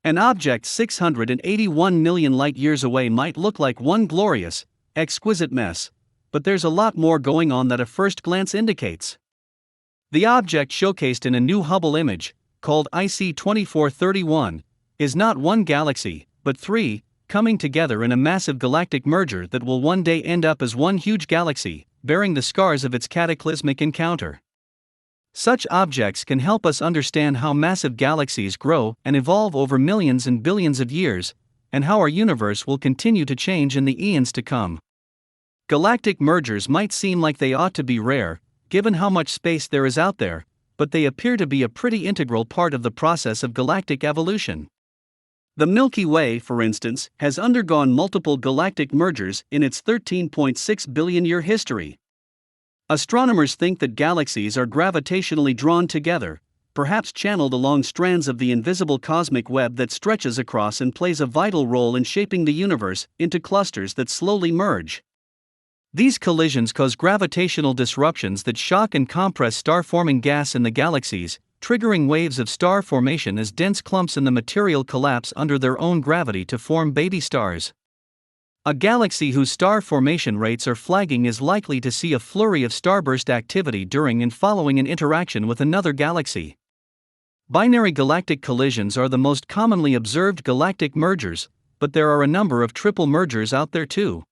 An object 681 million light-years away might look like one glorious, exquisite mess, but there's a lot more going on that a first glance indicates. The object showcased in a new Hubble image, called IC 2431, is not one galaxy, but three, coming together in a massive galactic merger that will one day end up as one huge galaxy, bearing the scars of its cataclysmic encounter. Such objects can help us understand how massive galaxies grow and evolve over millions and billions of years, and how our universe will continue to change in the eons to come. Galactic mergers might seem like they ought to be rare, given how much space there is out there, but they appear to be a pretty integral part of the process of galactic evolution. The Milky Way, for instance, has undergone multiple galactic mergers in its 13.6 billion-year history. Astronomers think that galaxies are gravitationally drawn together, perhaps channeled along strands of the invisible cosmic web that stretches across and plays a vital role in shaping the universe into clusters that slowly merge. These collisions cause gravitational disruptions that shock and compress star-forming gas in the galaxies, triggering waves of star formation as dense clumps in the material collapse under their own gravity to form baby stars. A galaxy whose star formation rates are flagging is likely to see a flurry of starburst activity during and following an interaction with another galaxy. Binary galactic collisions are the most commonly observed galactic mergers, but there are a number of triple mergers out there too.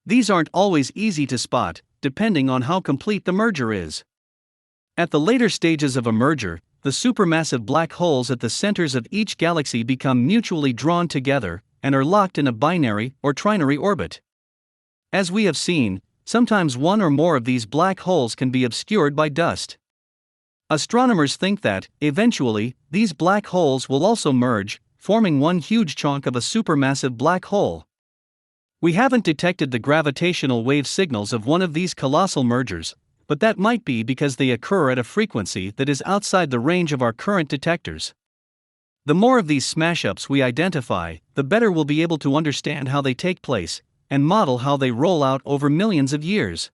These aren't always easy to spot, depending on how complete the merger is. At the later stages of a merger, the supermassive black holes at the centers of each galaxy become mutually drawn together and are locked in a binary or trinary orbit. As we have seen, sometimes one or more of these black holes can be obscured by dust. Astronomers think that, eventually, these black holes will also merge, forming one huge chunk of a supermassive black hole. We haven't detected the gravitational wave signals of one of these colossal mergers, but that might be because they occur at a frequency that is outside the range of our current detectors. The more of these smash-ups we identify, the better we'll be able to understand how they take place, and model how they roll out over millions of years.